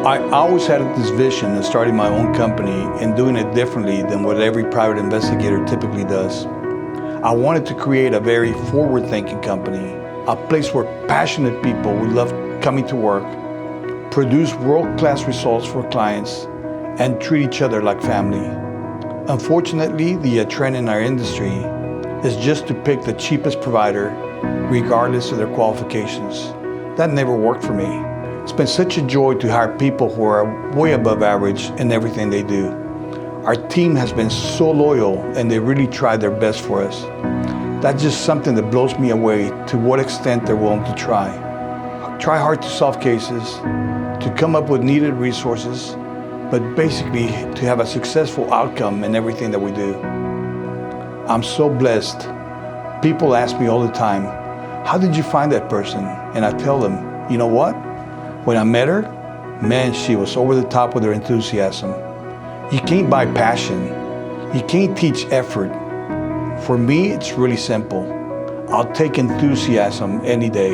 I always had this vision of starting my own company and doing it differently than what every private investigator typically does. I wanted to create a very forward-thinking company, a place where passionate people would love coming to work, produce world-class results for clients, and treat each other like family. Unfortunately, the trend in our industry is just to pick the cheapest provider, regardless of their qualifications. That never worked for me. It's been such a joy to hire people who are way above average in everything they do. Our team has been so loyal and they really try their best for us. That's just something that blows me away, to what extent they're willing to try. Try hard to solve cases, to come up with needed resources, but basically to have a successful outcome in everything that we do. I'm so blessed. People ask me all the time, how did you find that person? And I tell them, you know what? When I met her, man, she was over the top with her enthusiasm. You can't buy passion. You can't teach effort. For me, it's really simple. I'll take enthusiasm any day.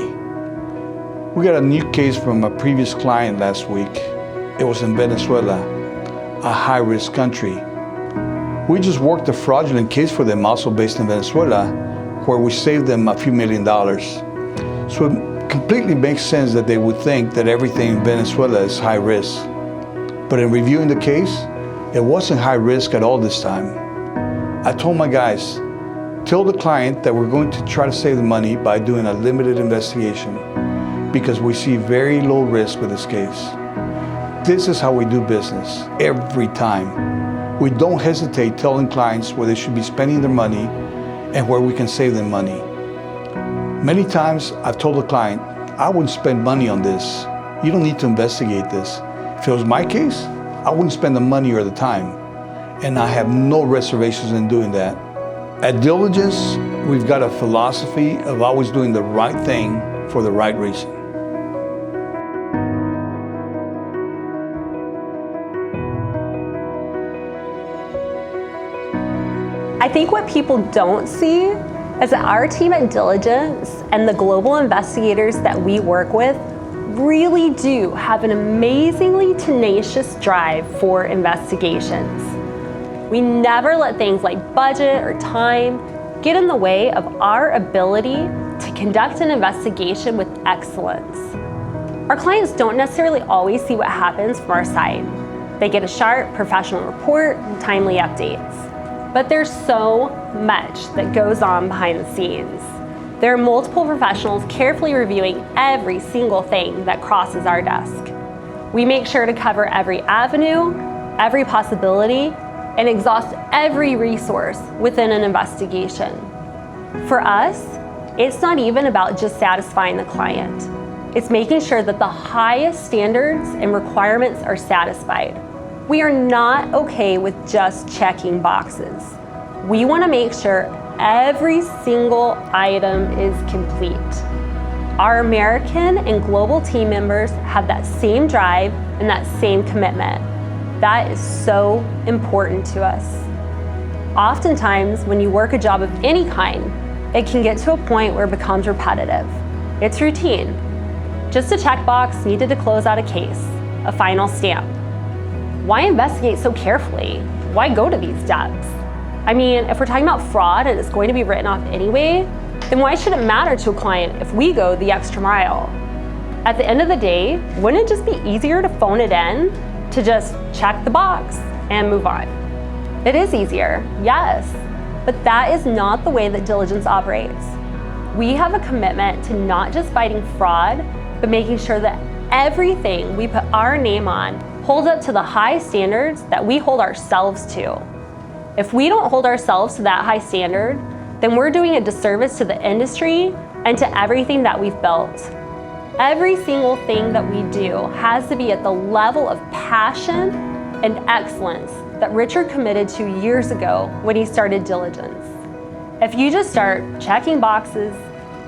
We got a new case from a previous client last week. It was in Venezuela, a high-risk country. We just worked a fraudulent case for them, also based in Venezuela, where we saved them a few $1 million. So it completely makes sense that they would think that everything in Venezuela is high risk. But in reviewing the case, it wasn't high risk at all this time. I told my guys, tell the client that we're going to try to save the money by doing a limited investigation, because we see very low risk with this case. This is how we do business every time. We don't hesitate telling clients where they should be spending their money and where we can save them money. Many times I've told the client, I wouldn't spend money on this. You don't need to investigate this. If it was my case, I wouldn't spend the money or the time. And I have no reservations in doing that. At Diligence, we've got a philosophy of always doing the right thing for the right reason. I think what people don't see is that our team at Diligence and the global investigators that we work with really do have an amazingly tenacious drive for investigations. We never let things like budget or time get in the way of our ability to conduct an investigation with excellence. Our clients don't necessarily always see what happens from our side. They get a sharp, professional report and timely updates. But there's so much that goes on behind the scenes. There are multiple professionals carefully reviewing every single thing that crosses our desk. We make sure to cover every avenue, every possibility, and exhaust every resource within an investigation. For us, it's not even about just satisfying the client. It's making sure that the highest standards and requirements are satisfied. We are not okay with just checking boxes. We want to make sure every single item is complete. Our American and global team members have that same drive and that same commitment. That is so important to us. Oftentimes, when you work a job of any kind, it can get to a point where it becomes repetitive. It's routine. Just a checkbox needed to close out a case, a final stamp. Why investigate so carefully? Why go to these steps? I mean, if we're talking about fraud and it's going to be written off anyway, then why should it matter to a client if we go the extra mile? At the end of the day, wouldn't it just be easier to phone it in, to just check the box and move on? It is easier, yes, but that is not the way that Diligence operates. We have a commitment to not just fighting fraud, but making sure that everything we put our name on holds up to the high standards that we hold ourselves to. If we don't hold ourselves to that high standard, then we're doing a disservice to the industry and to everything that we've built. Every single thing that we do has to be at the level of passion and excellence that Richard committed to years ago when he started Diligence. If you just start checking boxes,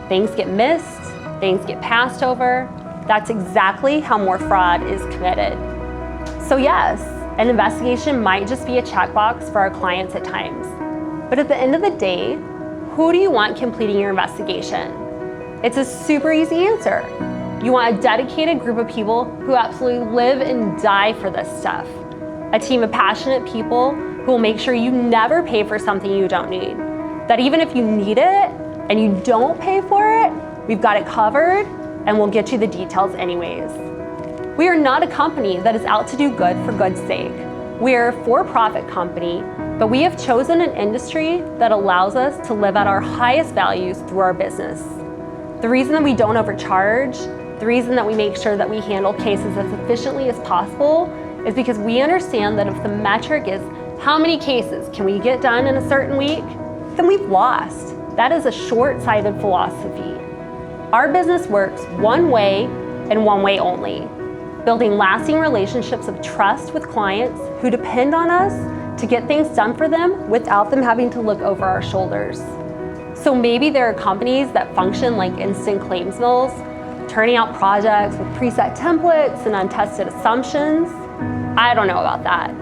things get missed, things get passed over, that's exactly how more fraud is committed. So yes, an investigation might just be a checkbox for our clients at times. But at the end of the day, who do you want completing your investigation? It's a super easy answer. You want a dedicated group of people who absolutely live and die for this stuff. A team of passionate people who will make sure you never pay for something you don't need. That even if you need it and you don't pay for it, we've got it covered and we'll get you the details anyways. We are not a company that is out to do good for good's sake. We are a for-profit company, but we have chosen an industry that allows us to live at our highest values through our business. The reason that we don't overcharge, the reason that we make sure that we handle cases as efficiently as possible is because we understand that if the metric is how many cases can we get done in a certain week, then we've lost. That is a short-sighted philosophy. Our business works one way and one way only, building lasting relationships of trust with clients who depend on us to get things done for them without them having to look over our shoulders. So maybe there are companies that function like instant claims mills, turning out projects with preset templates and untested assumptions. I don't know about that.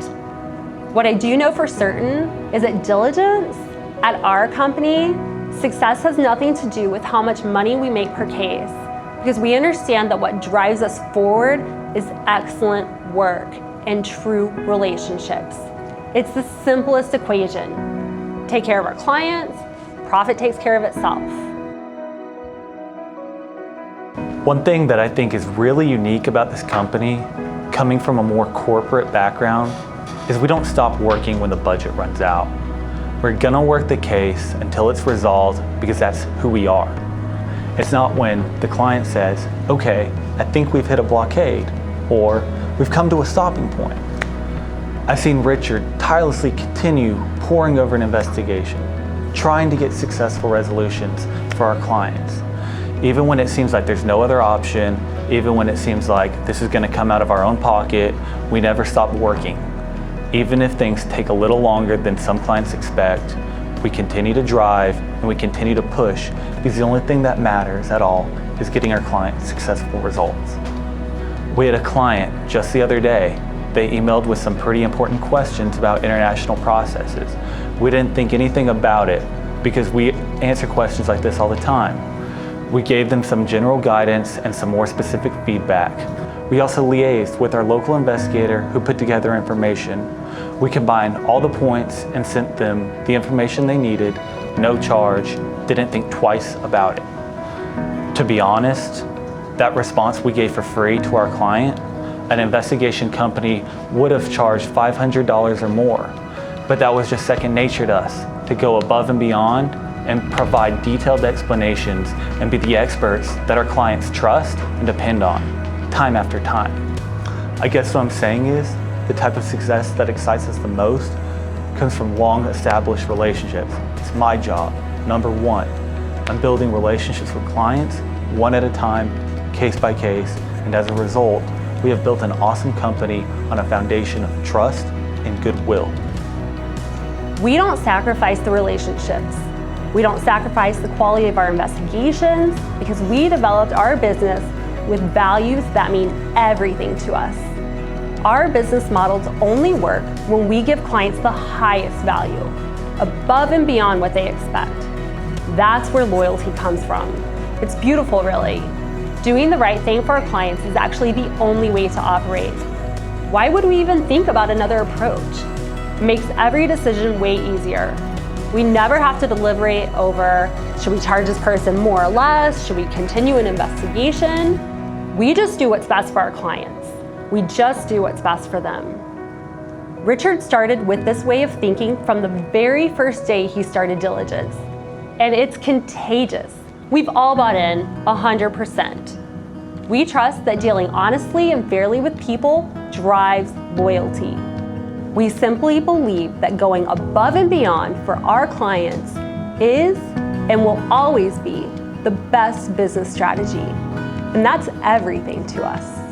What I do know for certain is that Diligence, at our company, success has nothing to do with how much money we make per case, because we understand that what drives us forward is excellent work and true relationships. It's the simplest equation. Take care of our clients, profit takes care of itself. One thing that I think is really unique about this company, coming from a more corporate background, is we don't stop working when the budget runs out. We're gonna work the case until it's resolved because that's who we are. It's not when the client says, okay, I think we've hit a blockade, or we've come to a stopping point. I've seen Richard tirelessly continue poring over an investigation, trying to get successful resolutions for our clients. Even when it seems like there's no other option, even when it seems like this is gonna come out of our own pocket, we never stop working. Even if things take a little longer than some clients expect, we continue to drive and we continue to push because the only thing that matters at all is getting our clients successful results. We had a client just the other day. They emailed with some pretty important questions about international processes. We didn't think anything about it because we answer questions like this all the time. We gave them some general guidance and some more specific feedback. We also liaised with our local investigator who put together information. We combined all the points and sent them the information they needed, no charge, didn't think twice about it. To be honest, that response we gave for free to our client, an investigation company would have charged $500 or more, but that was just second nature to us, to go above and beyond and provide detailed explanations and be the experts that our clients trust and depend on, time after time. I guess what I'm saying is, the type of success that excites us the most comes from long established relationships. It's my job, number one. I'm building relationships with clients, one at a time, case by case, and as a result, we have built an awesome company on a foundation of trust and goodwill. We don't sacrifice the relationships. We don't sacrifice the quality of our investigations because we developed our business with values that mean everything to us. Our business models only work when we give clients the highest value, above and beyond what they expect. That's where loyalty comes from. It's beautiful, really. Doing the right thing for our clients is actually the only way to operate. Why would we even think about another approach? It makes every decision way easier. We never have to deliberate over, should we charge this person more or less? Should we continue an investigation? We just do what's best for our clients. We just do what's best for them. Richard started with this way of thinking from the very first day he started Diligence, and it's contagious. We've all bought in 100%. We trust that dealing honestly and fairly with people drives loyalty. We simply believe that going above and beyond for our clients is and will always be the best business strategy. And that's everything to us.